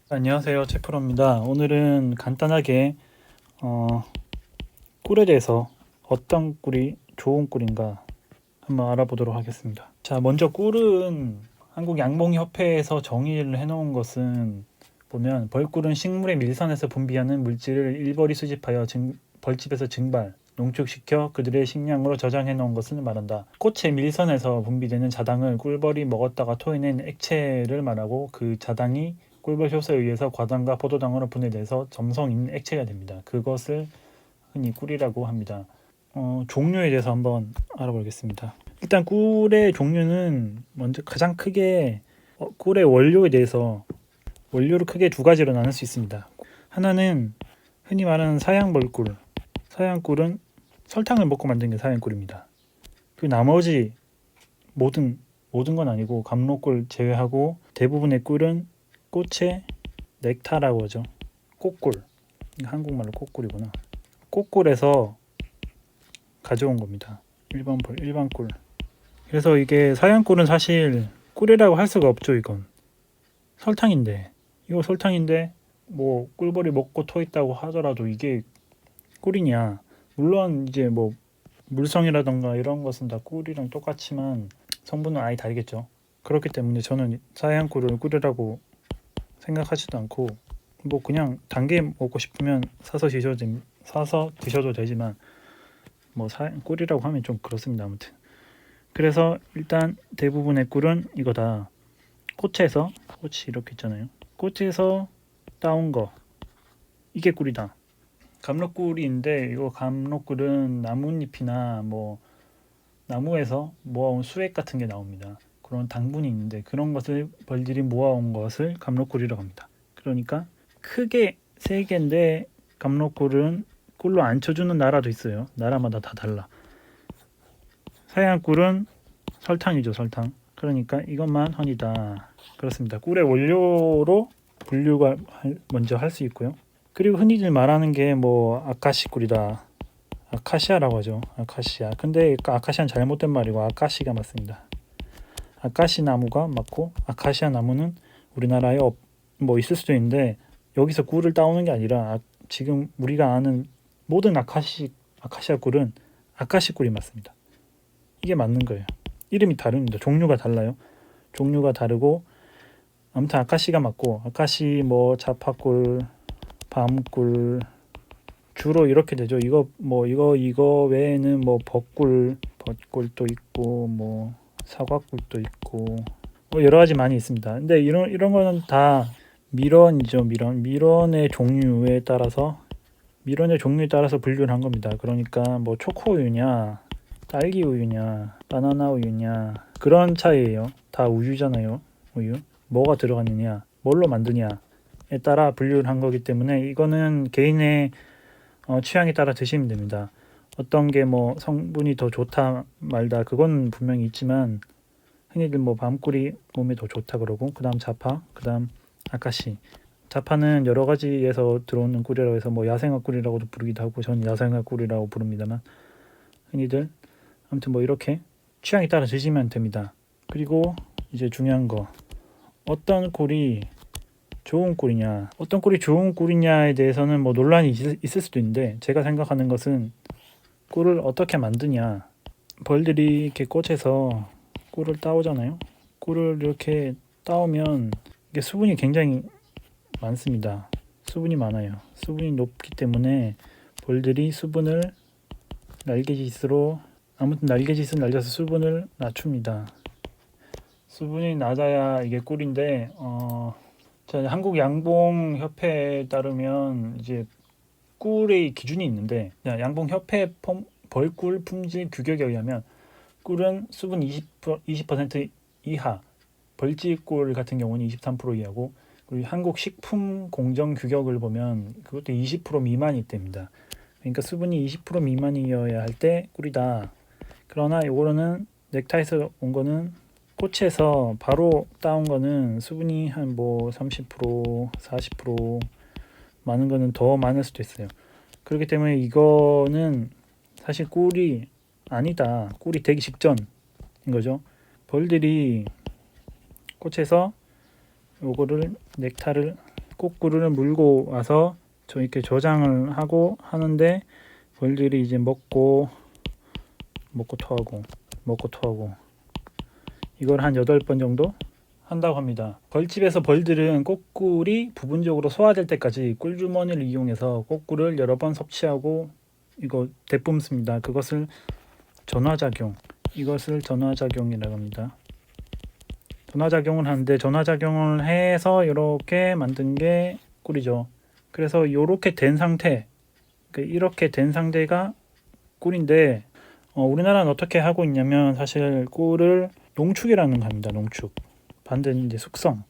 안녕하세요, 채프로입니다. 오늘은 간단하게 꿀에 대해서 어떤 꿀이 좋은 꿀인가 한번 알아보도록 하겠습니다. 자, 먼저 꿀은 한국양봉협회에서 정의를 해놓은 것은 보면 벌꿀은 식물의 밀선에서 분비하는 물질을 일벌이 수집하여 벌집에서 증발, 농축시켜 그들의 식량으로 저장해 놓은 것을 말한다. 꽃의 밀선에서 분비되는 자당을 꿀벌이 먹었다가 토해낸 액체를 말하고, 그 자당이 꿀벌 효소에 의해서 과당과 포도당으로 분해돼서 점성 있는 액체가 됩니다. 그것을 흔히 꿀이라고 합니다. 종류에 대해서 한번 알아보겠습니다. 일단 꿀의 종류는 먼저 가장 크게 꿀의 원료에 대해서 원료를 크게 두 가지로 나눌 수 있습니다. 하나는 흔히 말하는 사양벌꿀. 사양꿀은 설탕을 먹고 만든 게 사양꿀입니다. 그 나머지 모든 건 아니고 감로꿀 제외하고 대부분의 꿀은 꽃의 넥타라고 하죠. 꽃꿀. 한국말로 꽃꿀이구나. 꽃꿀에서 가져온 겁니다. 일반 꿀. 그래서 이게 사양꿀은 사실 꿀이라고 할 수가 없죠. 이건 설탕인데 뭐 꿀벌이 먹고 토 있다고 하더라도 이게 꿀이냐? 물론 이제 뭐 물성이라던가 이런 것은 다 꿀이랑 똑같지만 성분은 아예 다르겠죠. 그렇기 때문에 저는 사양꿀을 꿀이라고 생각하지도 않고, 뭐 그냥 단게 먹고 싶으면 사서 드셔도 되지만 뭐 꿀이라고 하면 좀 그렇습니다. 아무튼 그래서 일단 대부분의 꿀은 이거다. 꽃이 이렇게 있잖아요. 꽃에서 따온 거, 이게 꿀이다. 감로꿀인데, 이거 감로꿀은 나뭇잎이나 뭐 나무에서 모아온 수액 같은 게 나옵니다. 그런 당분이 있는데 그런 것을 벌들이 모아온 것을 감로꿀이라고 합니다. 그러니까 크게 세 개인데 감로꿀은 꿀로 안 쳐주는 나라도 있어요. 나라마다 다 달라. 사양꿀은 설탕이죠, 설탕. 그러니까 이것만 헌이다. 그렇습니다. 꿀의 원료로 분류가 먼저 할 수 있고요. 그리고 흔히들 말하는 게 뭐 아카시 꿀이다, 아카시아라고 하죠. 아카시아. 근데 아카시아는 잘못된 말이고 아카시가 맞습니다. 아카시 나무가 맞고, 아카시아 나무는 우리나라에 뭐 있을 수도 있는데 여기서 꿀을 따오는 게 아니라 지금 우리가 아는 모든 아카시아 꿀은 아카시 꿀이 맞습니다. 이게 맞는 거예요. 이름이 다릅니다. 종류가 달라요. 종류가 다르고 아무튼 아카시가 맞고, 아카시 뭐 자파꿀, 밤꿀 주로 이렇게 되죠. 이거 외에는 뭐 벚꿀도 있고 뭐 사과꿀도 있고 뭐 여러 가지 많이 있습니다. 근데 이런 거는 다 밀원이죠. 밀원의 종류에 따라서 분류를 한 겁니다. 그러니까 뭐 초코우유냐, 딸기 우유냐, 바나나 우유냐, 그런 차이예요. 다 우유잖아요. 우유. 뭐가 들어갔느냐, 뭘로 만드냐에 따라 분류를 한 거기 때문에 이거는 개인의 취향에 따라 드시면 됩니다. 어떤 게 뭐 성분이 더 좋다 말다 그건 분명히 있지만, 흔히들 뭐 밤꿀이 몸에 더 좋다 그러고, 그 다음 자파, 그 다음 아카시. 자파는 여러 가지에서 들어오는 꿀이라고 해서 뭐 야생화 꿀이라고도 부르기도 하고, 저는 야생화 꿀이라고 부릅니다만, 흔히들 아무튼 뭐 이렇게 취향에 따라 드시면 됩니다. 그리고 이제 중요한 거, 어떤 꿀이 좋은 꿀이냐에 대해서는 뭐 논란이 있을 수도 있는데, 제가 생각하는 것은 꿀을 어떻게 만드냐. 벌들이 이렇게 꽃에서 꿀을 따오잖아요. 꿀을 이렇게 따오면 이게 수분이 굉장히 많습니다. 수분이 많아요. 수분이 높기 때문에 벌들이 수분을 날개짓을 날려서 수분을 낮춥니다. 수분이 낮아야 이게 꿀인데, 한국 양봉 협회에 따르면 이제 꿀의 기준이 있는데, 양봉 협회 벌꿀 품질 규격에 의하면 꿀은 수분 20% 이하, 벌집꿀 같은 경우는 23% 이하고, 그리고 한국 식품 공정 규격을 보면 그것도 20% 미만이 됩니다. 그러니까 수분이 20% 미만이어야 할 때 꿀이다. 그러나 요거는 넥타에서 온 거는 꽃에서 바로 따온 거는 수분이 한 뭐 30%, 40%, 많은 거는 더 많을 수도 있어요. 그렇기 때문에 이거는 사실 꿀이 아니다. 꿀이 되기 직전인 거죠. 벌들이 꽃에서 요거를 넥타를 꽃꿀을 물고 와서 저 이렇게 저장을 하고 하는데 벌들이 이제 먹고 토하고 이걸 한 8번 정도 한다고 합니다. 벌집에서 벌들은 꽃꿀이 부분적으로 소화될 때까지 꿀주머니를 이용해서 꽃꿀을 여러 번 섭취하고 이거 대뿜습니다. 그것을 전화작용이라고 합니다. 전화작용을 하는데 전화작용을 해서 이렇게 만든 게 꿀이죠. 그래서 이렇게 된 상태가 꿀인데 우리나라는 어떻게 하고 있냐면 사실 꿀을 농축이라는 거 합니다. 농축. 반대는 이제 숙성.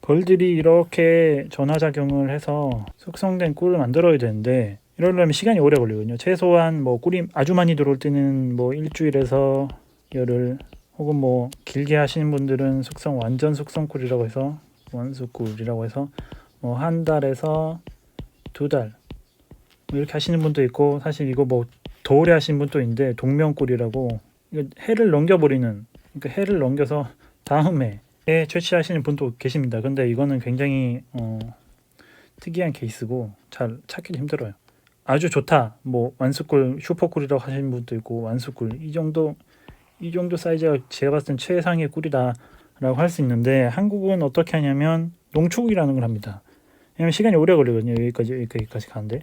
벌들이 이렇게 전화작용을 해서 숙성된 꿀을 만들어야 되는데 이러려면 시간이 오래 걸리거든요. 최소한 뭐 꿀이 아주 많이 들어올 때는 뭐 일주일에서 열흘, 혹은 뭐 길게 하시는 분들은 완전 숙성꿀이라고 해서 원수꿀이라고 해서 뭐 한 달에서 2달 뭐 이렇게 하시는 분도 있고, 사실 이거 뭐 더 오래 하시는 분도 있는데 동명꿀이라고 해를 넘겨버리는, 그러니까 해를 넘겨서 다음에 해 채취하시는 분도 계십니다. 근데 이거는 굉장히 특이한 케이스고 잘 찾기도 힘들어요. 아주 좋다, 뭐 완수꿀, 슈퍼꿀이라고 하시는 분도 있고, 완수꿀 이 정도 사이즈가 제가 봤을 땐 최상의 꿀이다라고 할 수 있는데, 한국은 어떻게 하냐면 농축이라는 걸 합니다. 왜냐면 시간이 오래 걸리거든요. 여기까지 가는데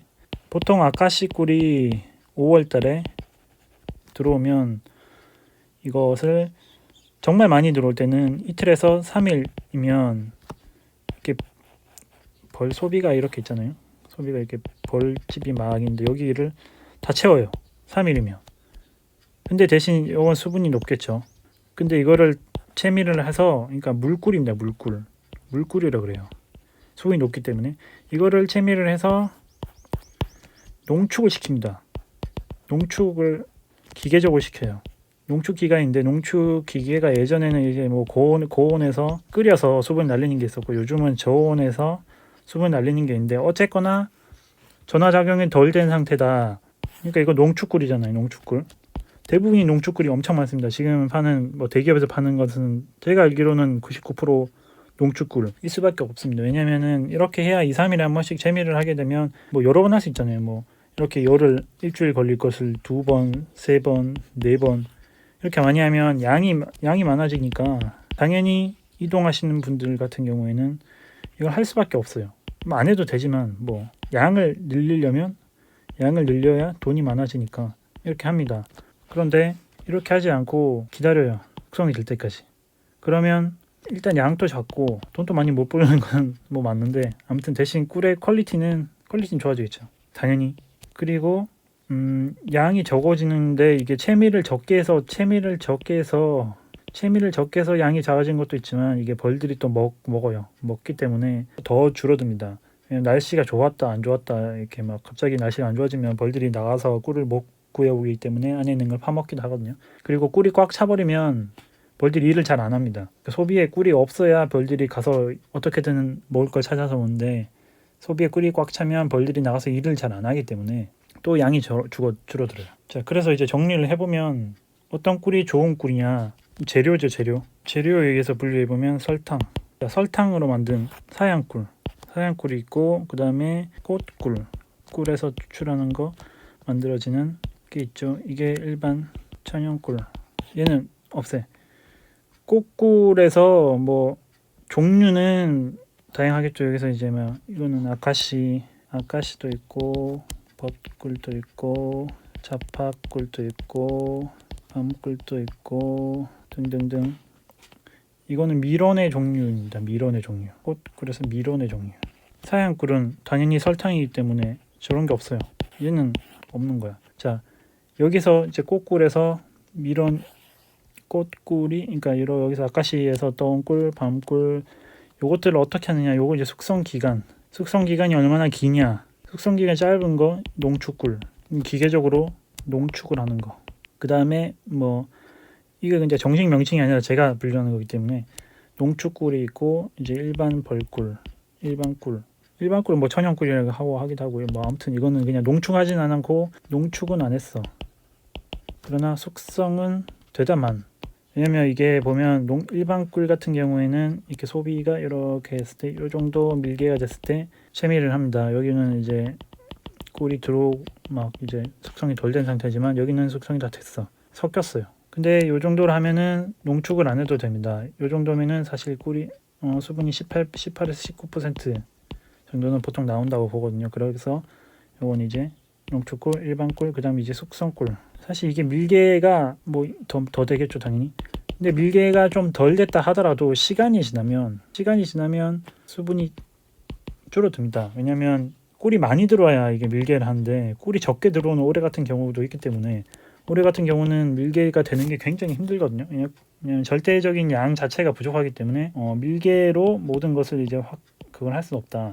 보통 아카시 꿀이 5월 달에 들어오면 이것을 정말 많이 들어올 때는 이틀에서 3일이면 이렇게 벌 소비가 이렇게 있잖아요. 소비가 이렇게 벌집이 막 있는데 여기를 다 채워요. 3일이면. 근데 대신 이건 수분이 높겠죠. 근데 이거를 채미를 해서, 그러니까 물꿀입니다. 물꿀이라 그래요. 수분이 높기 때문에 이거를 채미를 해서 농축을 시킵니다. 농축을 기계적으로 시켜요. 농축 기계인데, 농축 기계가 예전에는 이제 뭐 고온에서 끓여서 수분 날리는 게 있었고, 요즘은 저온에서 수분 날리는 게 있는데, 어쨌거나 전화작용이 덜 된 상태다. 그러니까 이거 농축꿀이잖아요. 농축꿀. 대부분이 농축꿀이 엄청 많습니다. 지금 파는 뭐 대기업에서 파는 것은 제가 알기로는 99% 농축꿀일 수밖에 없습니다. 왜냐면은 이렇게 해야 2, 3일에 한 번씩 재미를 하게 되면 뭐 여러 번 할 수 있잖아요. 뭐 이렇게 일주일 걸릴 것을 2번, 3번, 4번 이렇게 많이 하면 양이 많아지니까 당연히 이동하시는 분들 같은 경우에는 이걸 할 수밖에 없어요. 뭐 안 해도 되지만 뭐 양을 늘려야 돈이 많아지니까 이렇게 합니다. 그런데 이렇게 하지 않고 기다려요. 숙성이 될 때까지. 그러면 일단 양도 작고 돈도 많이 못 벌는 건 뭐 맞는데, 아무튼 대신 꿀의 퀄리티는 좋아지겠죠. 당연히. 그리고 양이 적어지는데, 이게 채미를 적게 해서 양이 작아진 것도 있지만, 이게 벌들이 또 먹어요. 먹기 때문에 더 줄어듭니다. 날씨가 좋았다 안 좋았다 이렇게 막 갑자기 날씨가 안 좋아지면 벌들이 나가서 꿀을 못 구해오기 때문에 안에 있는 걸 파먹기도 하거든요. 그리고 꿀이 꽉 차버리면 벌들이 일을 잘 안 합니다. 소비에 꿀이 없어야 벌들이 가서 어떻게든 먹을 걸 찾아서 오는데, 소비에 꿀이 꽉 차면 벌들이 나가서 일을 잘 안 하기 때문에 또 양이 줄어들어요. 자, 그래서 이제 정리를 해보면 어떤 꿀이 좋은 꿀이냐, 재료죠. 재료에 의해서 분류해보면 설탕으로 만든 사양꿀이 있고, 그 다음에 꿀에서 추출하는 거 만들어지는 게 있죠. 이게 일반 천연꿀, 얘는 없애. 꽃꿀에서 뭐 종류는 다양하겠죠. 여기서 이제 뭐 이거는 아카시도 있고, 벚꿀도 있고, 자파꿀도 있고, 밤꿀도 있고 등등등. 이거는 미론의 종류입니다. 꽃꿀에서 미론의 종류. 사양꿀은 당연히 설탕이기 때문에 저런 게 없어요. 얘는 없는 거야. 자, 여기서 이제 꽃꿀에서 꽃꿀이, 그러니까 여기서 아카시에서 떠온 꿀, 밤꿀, 요것들을 어떻게 하느냐. 요거 이제 숙성 기간이 얼마나 기냐. 숙성 기간이 짧은 거 농축꿀, 기계적으로 농축을 하는 거. 그 다음에 뭐 이게 이제 정식 명칭이 아니라 제가 분류하는 거기 때문에 농축꿀이 있고, 이제 일반 벌꿀, 일반꿀은 뭐 천연꿀이라고 하기도 하고요. 뭐 아무튼 이거는 그냥 농축하진 않고, 농축은 안 했어. 그러나 숙성은 되다만, 왜냐면 이게 보면 일반 꿀 같은 경우에는 이렇게 소비가 이렇게 했을 때 이 정도 밀개가 됐을 때 채미를 합니다. 여기는 이제 꿀이 막 이제 숙성이 덜 된 상태지만 여기는 숙성이 다 됐어. 섞였어요. 근데 이 정도로 하면은 농축을 안 해도 됩니다. 이 정도면은 사실 꿀이 수분이 18에서 19% 정도는 보통 나온다고 보거든요. 그래서 요건 이제 농축꿀, 일반 꿀, 그 다음에 이제 숙성꿀. 사실 이게 밀개가 뭐 더 되겠죠, 당연히. 근데 밀개가 좀 덜 됐다 하더라도 시간이 지나면 수분이 줄어듭니다. 왜냐면 꿀이 많이 들어와야 이게 밀개를 하는데 꿀이 적게 들어오는 올해 같은 경우도 있기 때문에 올해 같은 경우는 밀개가 되는 게 굉장히 힘들거든요. 왜냐면 절대적인 양 자체가 부족하기 때문에 밀개로 모든 것을 이제 그걸 할 수는 없다.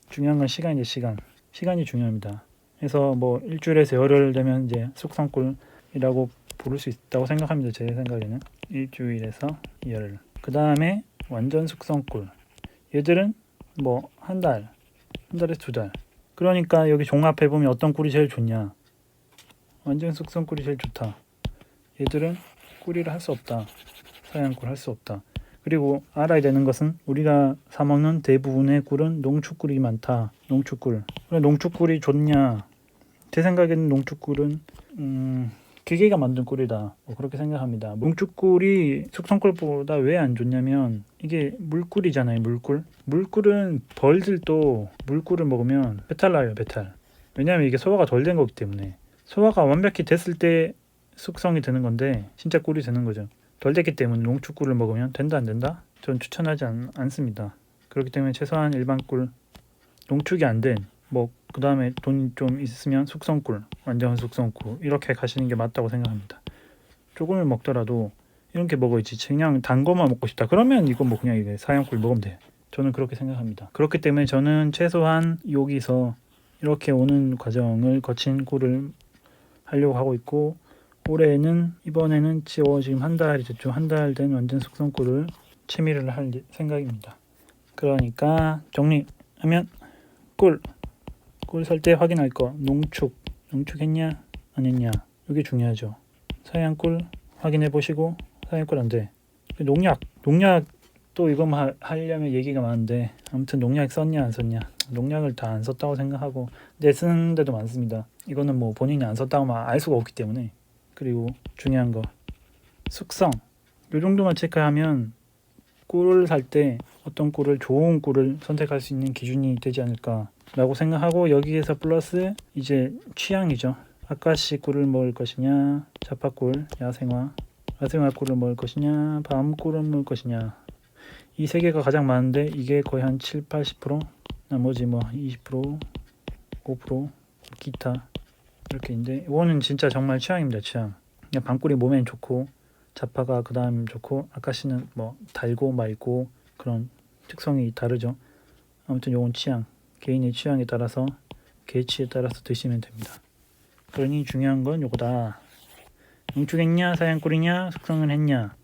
중요한 건 시간이 중요합니다. 그래서 뭐 일주일에서 열흘 되면 이제 숙성꿀이라고 부를 수 있다고 생각합니다. 제 생각에는 일주일에서 열흘. 그 다음에 완전 숙성꿀. 얘들은 뭐 한 달에서 2달. 그러니까 여기 종합해 보면 어떤 꿀이 제일 좋냐? 완전 숙성꿀이 제일 좋다. 얘들은 꿀이라 할 수 없다. 서양꿀 할 수 없다. 그리고 알아야 되는 것은 우리가 사 먹는 대부분의 꿀은 농축꿀이 많다. 농축꿀. 그래, 농축꿀이 좋냐? 제 생각에는 농축꿀은 기계가 만든 꿀이다. 뭐 그렇게 생각합니다. 농축꿀이 숙성꿀보다 왜 안 좋냐면 이게 물꿀이잖아요. 물꿀은 벌들도 물꿀을 먹으면 배탈 나요. 배탈. 왜냐하면 이게 소화가 덜 된 거기 때문에. 소화가 완벽히 됐을 때 숙성이 되는 건데 진짜 꿀이 되는 거죠. 덜 됐기 때문에 농축꿀을 먹으면 된다 안 된다? 전 추천하지 않습니다. 그렇기 때문에 최소한 일반 꿀, 농축이 안 된 뭐 그 다음에 돈 좀 있으면 숙성꿀, 완전 숙성꿀 이렇게 가시는 게 맞다고 생각합니다. 조금을 먹더라도 이렇게 먹어야지. 그냥 단 거만 먹고 싶다. 그러면 이거 뭐 그냥 이게 사양꿀 먹으면 돼. 저는 그렇게 생각합니다. 그렇기 때문에 저는 최소한 여기서 이렇게 오는 과정을 거친 꿀을 하려고 하고 있고 이번에는 지금 한 달이 됐죠. 한 달 된 완전 숙성꿀을 채미를 할 생각입니다. 그러니까 정리하면 꿀 살 때 확인할 거 농축했냐 안 했냐 이게 중요하죠. 사양꿀 확인해 보시고 사양꿀 안 돼. 농약 또 이것만 하려면 얘기가 많은데 아무튼 농약 썼냐 안 썼냐 농약을 다 안 썼다고 생각하고 근데 쓰는 데도 많습니다. 이거는 뭐 본인이 안 썼다고 알 수가 없기 때문에. 그리고 중요한 거 숙성 이 정도만 체크하면 꿀을 살 때 어떤 꿀을 좋은 꿀을 선택할 수 있는 기준이 되지 않을까 라고 생각하고 여기에서 플러스 이제 취향이죠. 아카시 꿀을 먹을 것이냐 자파꿀 야생화 꿀을 먹을 것이냐 밤꿀을 먹을 것이냐 이 세 개가 가장 많은데 이게 거의 한 7-80% 나머지 뭐 20% 5% 기타 이렇게 있는데 이거는 진짜 정말 취향입니다. 취향. 그냥 밤꿀이 몸엔 좋고 자파가 그 다음 좋고 아카시는 뭐 달고 맑고 그런 특성이 다르죠. 아무튼 요건 취향 개인의 취향에 따라서 계치에 따라서 드시면 됩니다. 그러니 중요한 건 요거다. 농축했냐 사양꿀이냐 숙성을 했냐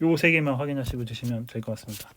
요 세 개만 확인하시고 드시면 될 것 같습니다.